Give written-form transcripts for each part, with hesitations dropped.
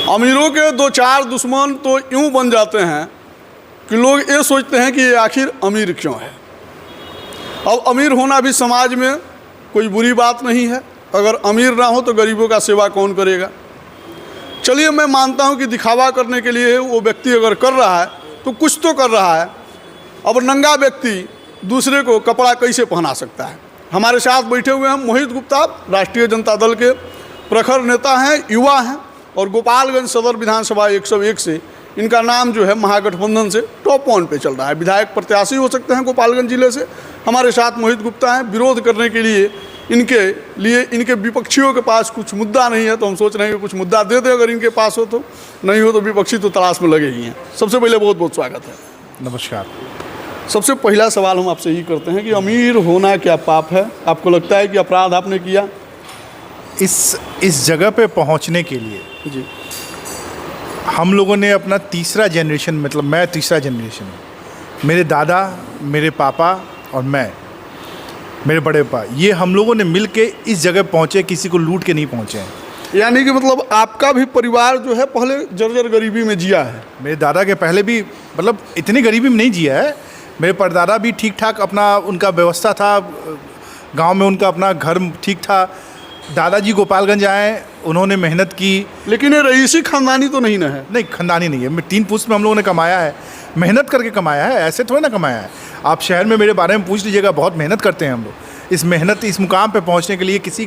अमीरों के दो चार दुश्मन तो यूँ बन जाते हैं कि लोग ये सोचते हैं कि ये आखिर अमीर क्यों है। अब अमीर होना भी समाज में कोई बुरी बात नहीं है। अगर अमीर ना हो तो गरीबों का सेवा कौन करेगा। चलिए, मैं मानता हूँ कि दिखावा करने के लिए वो व्यक्ति अगर कर रहा है तो कुछ तो कर रहा है। अब नंगा व्यक्ति दूसरे को कपड़ा कैसे पहना सकता है। हमारे साथ बैठे हुए हैं मोहित गुप्ता, राष्ट्रीय जनता दल के प्रखर नेता हैं, युवा हैं और गोपालगंज सदर विधानसभा 101 से इनका नाम जो है महागठबंधन से टॉप 1 पे चल रहा है। विधायक प्रत्याशी हो सकते हैं गोपालगंज जिले से। हमारे साथ मोहित गुप्ता हैं। विरोध करने के लिए इनके विपक्षियों के पास कुछ मुद्दा नहीं है, तो हम सोच रहे हैं कि कुछ मुद्दा दे दे। अगर इनके पास हो तो, नहीं हो तो विपक्षी तो तलाश में लगे ही हैं। सबसे पहले बहुत बहुत स्वागत है। नमस्कार। सबसे पहला सवाल हम आपसे यही करते हैं कि अमीर होना क्या पाप है? आपको लगता है कि अपराध आपने किया? इस जगह पे पहुंचने के लिए जी, हम लोगों ने अपना तीसरा जनरेशन, मतलब मैं तीसरा जनरेशन हूँ, मेरे दादा, मेरे पापा और मैं, मेरे बड़े पापा, ये हम लोगों ने मिल के इस जगह पहुँचे, किसी को लूट के नहीं पहुँचे हैं। यानी कि मतलब आपका भी परिवार जो है पहले जर्जर गरीबी में जिया है। मेरे दादा के पहले भी मतलब इतनी गरीबी में नहीं जिया है। मेरे परदादा भी ठीक ठाक अपना उनका व्यवस्था था, गांव में उनका अपना घर ठीक था। दादाजी गोपालगंज आए, उन्होंने मेहनत की। लेकिन ये रईसी खानदानी तो नहीं ना है? नहीं, खानदानी नहीं है। मैं 3 पुश्त में हम लोगों ने कमाया है, मेहनत करके कमाया है, ऐसे थोड़ी ना कमाया है। आप शहर में मेरे बारे में पूछ लीजिएगा, बहुत मेहनत करते हैं हम लोग। इस मेहनत, इस मुकाम पे पहुंचने के लिए किसी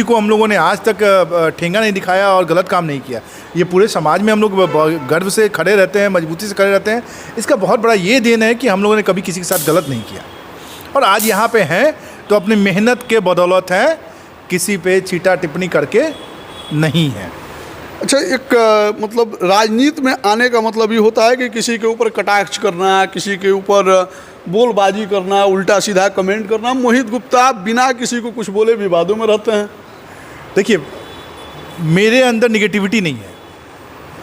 को हम लोगों ने आज तक ठेंगा नहीं दिखाया और गलत काम नहीं किया। ये पूरे समाज में हम लोग गर्व से खड़े रहते हैं, मजबूती से खड़े रहते हैं। इसका बहुत बड़ा ये देन है कि हम लोगों ने कभी किसी के साथ गलत नहीं किया और आज यहाँ पे हैं तो अपनी मेहनत के बदौलत हैं, किसी पे छीटा टिप्पणी करके नहीं है। अच्छा, एक मतलब राजनीति में आने का मतलब ये होता है कि किसी के ऊपर कटाक्ष करना, किसी के ऊपर बोलबाजी करना, उल्टा सीधा कमेंट करना। मोहित गुप्ता बिना किसी को कुछ बोले विवादों में रहते हैं। देखिए, मेरे अंदर निगेटिविटी नहीं है।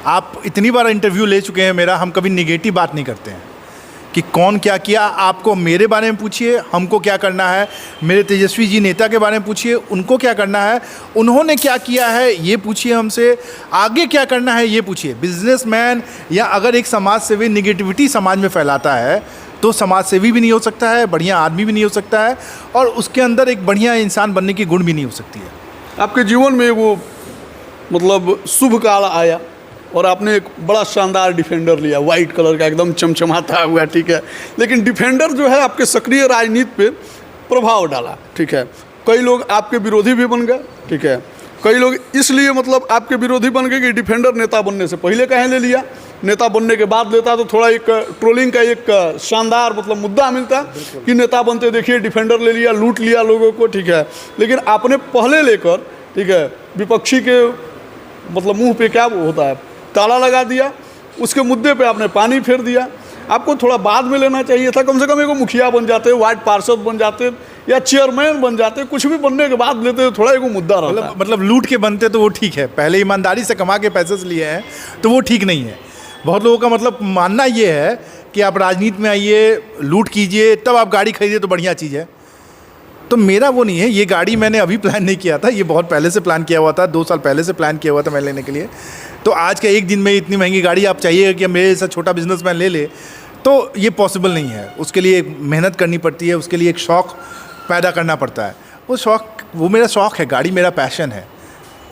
आप इतनी बार इंटरव्यू ले चुके हैं मेरा, हम कभी निगेटिव बात नहीं करते हैं कि कौन क्या किया। आपको मेरे बारे में पूछिए, हमको क्या करना है। मेरे तेजस्वी जी नेता के बारे में पूछिए, उनको क्या करना है, उन्होंने क्या किया है ये पूछिए हमसे। आगे क्या करना है ये पूछिए। बिजनेसमैन या अगर एक समाज सेवी निगेटिविटी समाज में फैलाता है तो समाज सेवी भी नहीं हो सकता है, बढ़िया आदमी भी नहीं हो सकता है और उसके अंदर एक बढ़िया इंसान बनने की गुण भी नहीं हो सकती है। आपके जीवन में वो मतलब शुभ काल आया और आपने एक बड़ा शानदार डिफेंडर लिया, वाइट कलर का, एकदम चमचमाता हुआ, ठीक है। लेकिन डिफेंडर जो है आपके सक्रिय राजनीति पे प्रभाव डाला, ठीक है। कई लोग आपके विरोधी भी बन गए, ठीक है। कई लोग इसलिए मतलब आपके विरोधी बन गए कि डिफेंडर नेता बनने से पहले कहीं ले लिया, नेता बनने के बाद लेता तो थोड़ा एक ट्रोलिंग का एक शानदार मतलब मुद्दा मिलता कि नेता बनते देखिए डिफेंडर ले लिया, लूट लिया लोगों को, ठीक है। लेकिन आपने पहले लेकर, ठीक है, विपक्षी के मतलब मुंह पे क्या होता है, ताला लगा दिया, उसके मुद्दे पे आपने पानी फेर दिया। आपको थोड़ा बाद में लेना चाहिए था, कम से कम एक मुखिया बन जाते, वार्ड पार्षद बन जाते या चेयरमैन बन जाते, कुछ भी बनने के बाद लेते तो थोड़ा एक मुद्दा रहता। मतलब लूट के बनते तो वो ठीक है, पहले ईमानदारी से कमा के पैसे से लिए हैं तो वो ठीक नहीं है। बहुत लोगों का मतलब मानना ये है कि आप राजनीति में आइए, लूट कीजिए, तब आप गाड़ी खरीदिए तो बढ़िया चीज़ है। तो मेरा वो नहीं है। ये गाड़ी मैंने अभी प्लान नहीं किया था, ये बहुत पहले से प्लान किया हुआ था, 2 साल पहले से प्लान किया हुआ था मैं लेने के लिए। तो आज के एक दिन में इतनी महंगी गाड़ी आप चाहिए कि मेरे जैसा छोटा बिजनेसमैन ले ले, तो ये पॉसिबल नहीं है। उसके लिए मेहनत करनी पड़ती है, उसके लिए एक शौक़ पैदा करना पड़ता है। वो मेरा शौक़ है, गाड़ी मेरा पैशन है।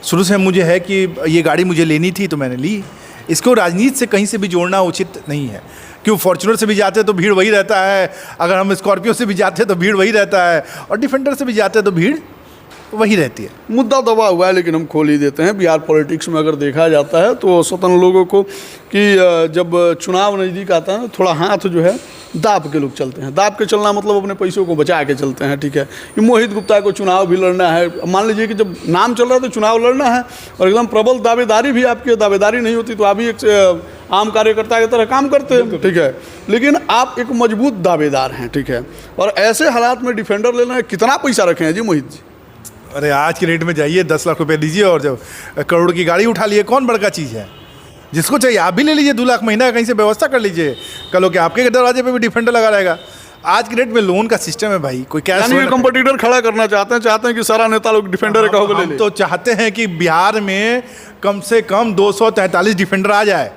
शुरू से मुझे है कि ये गाड़ी मुझे लेनी थी तो मैंने ली। इसको राजनीति से कहीं से भी जोड़ना उचित नहीं है। क्यों, फॉर्च्यूनर से भी जाते तो भीड़ वही रहता है, अगर हम स्कॉर्पियो से भी जाते तो भीड़ वही रहता है और डिफेंडर से भी जाते तो भीड़ वही रहती है। मुद्दा दबा हुआ है लेकिन हम खोल ही देते हैं। बिहार पॉलिटिक्स में अगर देखा जाता है तो स्वतंत्र लोगों को कि जब चुनाव नज़दीक आता है थोड़ा हाथ जो है दाब के लोग चलते हैं। दाब के चलना मतलब अपने पैसों को बचा के चलते हैं, ठीक है। कि मोहित गुप्ता को चुनाव भी लड़ना है, मान लीजिए कि जब नाम चल रहा है तो चुनाव लड़ना है और एकदम प्रबल दावेदारी भी, आपकी दावेदारी नहीं होती तो आप भी एक आम कार्यकर्ता की तरह काम करते हैं, ठीक है। लेकिन आप एक मजबूत दावेदार हैं, ठीक है। और ऐसे हालात में डिफेंडर लेना है, कितना पैसा रखे हैं जी मोहित जी? अरे आज के रेट में जाइए 10 लाख रुपए दीजिए और जब करोड़ की गाड़ी उठा लिए, कौन बड़का चीज़ है? जिसको चाहिए आप भी ले लीजिए, 2 लाख महीना कहीं से व्यवस्था कर लीजिए। कल हो कि आपके दरवाजे पे भी डिफेंडर लगा रहेगा। आज के डेट में लोन का सिस्टम है भाई, कोई कैश यानी कि कंपटीटर खड़ा करना चाहते हैं कि सारा नेता लोग डिफेंडर का ले हम ले। तो चाहते हैं कि बिहार में कम से कम 243 डिफेंडर आ जाए,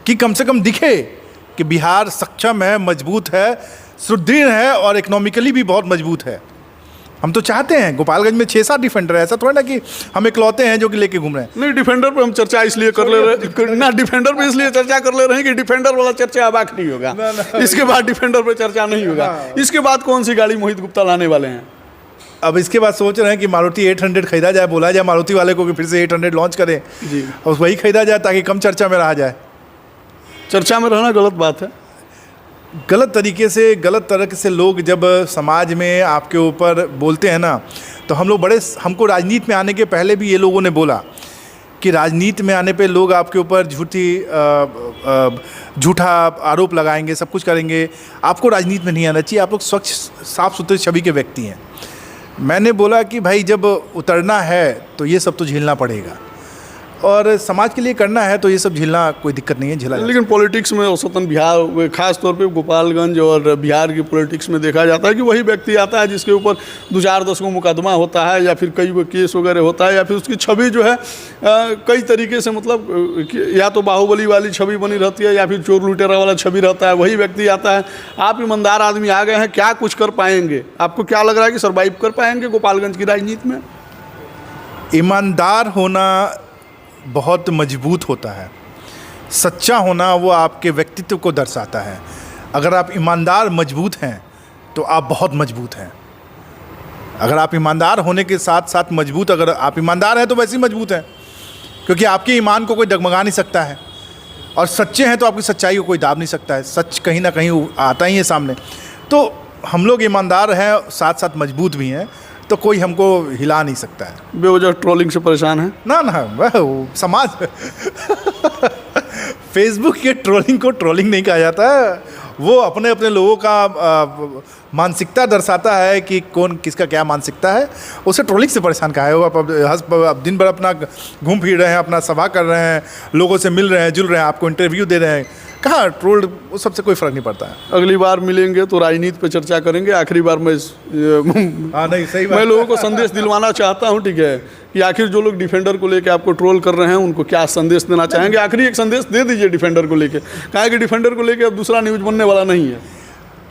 कि कम से कम दिखे कि बिहार सक्षम है, मजबूत है, सुदृढ़ है और इकोनॉमिकली भी बहुत मजबूत है। हम तो चाहते हैं। गोपालगंज में 6-7 डिफेंडर है, ऐसा थोड़ा ना कि हम इकलौते हैं जो कि लेके घूम रहे हैं। नहीं, डिफेंडर पे हम चर्चा इसलिए कर ले रहे ना, डिफेंडर पे इसलिए चर्चा कर ले रहे हैं कि डिफेंडर वाला चर्चा अब आखिरी होगा, इसके बाद डिफेंडर पे चर्चा नहीं होगा। इसके बाद कौन सी गाड़ी मोहित गुप्ता लाने वाले हैं? अब इसके बाद सोच रहे हैं कि मारुति 800 खरीदा जाए, बोला जाए मारुति वाले को कि फिर से 800 लॉन्च करें जी, और वही खरीदा जाए ताकि कम चर्चा में रहा जाए। चर्चा में रहना गलत बात है। गलत तरीके से, गलत तरह से लोग जब समाज में आपके ऊपर बोलते हैं ना, तो हम लोग हमको राजनीति में आने के पहले भी ये लोगों ने बोला कि राजनीति में आने पे लोग आपके ऊपर झूठा आरोप लगाएंगे, सब कुछ करेंगे, आपको राजनीति में नहीं आना चाहिए, आप लोग स्वच्छ साफ सुथरे छवि के व्यक्ति हैं। मैंने बोला कि भाई जब उतरना है तो ये सब तो झेलना पड़ेगा, और समाज के लिए करना है तो ये सब झेलना कोई दिक्कत नहीं है, झेला जाए। लेकिन पॉलिटिक्स में औसतन बिहार, खास तौर पे गोपालगंज और बिहार की पॉलिटिक्स में देखा जाता है कि वही व्यक्ति आता है जिसके ऊपर 2-4 को मुकदमा होता है, या फिर कई केस वगैरह होता है, या फिर उसकी छवि जो है कई तरीके से, मतलब या तो बाहुबली वाली छवि बनी रहती है या फिर चोर लुटेरा वाला छवि रहता है, वही व्यक्ति आता है। आप ईमानदार आदमी आ गए हैं, क्या कुछ कर पाएंगे? आपको क्या लग रहा है कि सर्वाइव कर पाएंगे गोपालगंज की राजनीति में? ईमानदार होना बहुत मजबूत होता है, सच्चा होना वो आपके व्यक्तित्व को दर्शाता है। अगर आप ईमानदार मजबूत हैं तो आप बहुत मजबूत हैं। अगर आप ईमानदार होने के साथ साथ मजबूत, अगर आप ईमानदार हैं तो वैसे ही मजबूत हैं, क्योंकि आपके ईमान को कोई डगमगा नहीं सकता है, और सच्चे हैं तो आपकी सच्चाई को कोई दाब नहीं सकता है। सच कहीं ना कहीं आता ही है सामने। तो हम लोग ईमानदार हैं, साथ साथ मजबूत भी हैं, तो कोई हमको हिला नहीं सकता है। बेवजह ट्रोलिंग से परेशान है ना वह समाज फेसबुक के ट्रोलिंग को ट्रोलिंग नहीं कहा जाता है, वो अपने अपने लोगों का मानसिकता दर्शाता है कि कौन किसका क्या मानसिकता है, उसे ट्रोलिंग से परेशान कहा है। वो अब दिन भर अपना घूम फिर रहे हैं, अपना सभा कर रहे हैं, लोगों से मिल रहे हैं, जुल रहे हैं, आपको इंटरव्यू दे रहे हैं, कहाँ ट्रोल्ड, वो सबसे कोई फ़र्क नहीं पड़ता है। अगली बार मिलेंगे तो राजनीति पे चर्चा करेंगे। आखिरी बार मैं नहीं सही बात, मैं लोगों को संदेश दिलवाना चाहता हूँ, ठीक है, कि आखिर जो लोग डिफेंडर को लेकर आपको ट्रोल कर रहे हैं उनको क्या संदेश देना चाहेंगे? आखिरी एक संदेश दे दीजिए डिफेंडर को लेकर, कहा कि डिफेंडर को लेकर अब दूसरा न्यूज़ बनने वाला नहीं है।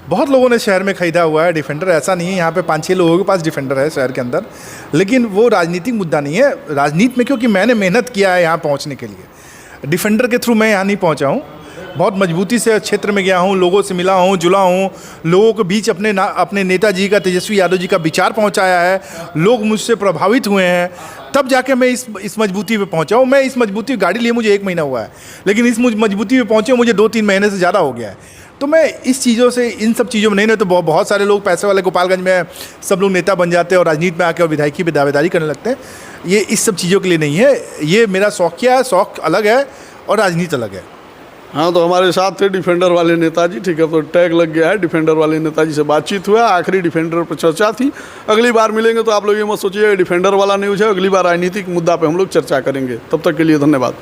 बहुत लोगों ने शहर में खरीदा हुआ है डिफेंडर, ऐसा नहीं है, यहाँ पे 5-6 लोगों के पास डिफेंडर है शहर के अंदर, लेकिन वो राजनीतिक मुद्दा नहीं है। राजनीति में क्योंकि मैंने मेहनत किया है यहाँ पहुँचने के लिए, डिफेंडर के थ्रू मैं यहाँ नहीं पहुँचा हूँ, बहुत मजबूती से क्षेत्र में गया हूँ, लोगों से मिला हूँ, जुला हूँ, लोगों के बीच अपने नेताजी का, तेजस्वी यादव जी का विचार पहुँचाया है, लोग मुझसे प्रभावित हुए हैं, तब जाके मैं इस मजबूती पे पहुँचा हूँ। मैं इस मजबूती गाड़ी लिए मुझे 1 महीना हुआ है, लेकिन इस मजबूती पे पहुँचे मुझे 2-3 महीने से ज़्यादा हो गया है। तो मैं इस चीज़ों से, इन सब चीज़ों में नहीं तो बहुत सारे लोग पैसे वाले गोपालगंज में सब लोग नेता बन जाते हैं और राजनीति में आके और विधायकी पे दावेदारी करने लगते हैं। ये इस सब चीज़ों के लिए नहीं है, ये मेरा शौकिया है, शौक अलग है और राजनीति अलग है। हाँ, तो हमारे साथ थे डिफेंडर वाले नेताजी, ठीक है, तो टैग लग गया है, डिफेंडर वाले नेताजी से बातचीत हुआ, आखिरी डिफेंडर पर चर्चा थी। अगली बार मिलेंगे तो आप लोग ये मत सोचिए डिफेंडर वाला न्यूज़ है, अगली बार राजनीतिक मुद्दा पे हम लोग चर्चा करेंगे। तब तक के लिए धन्यवाद।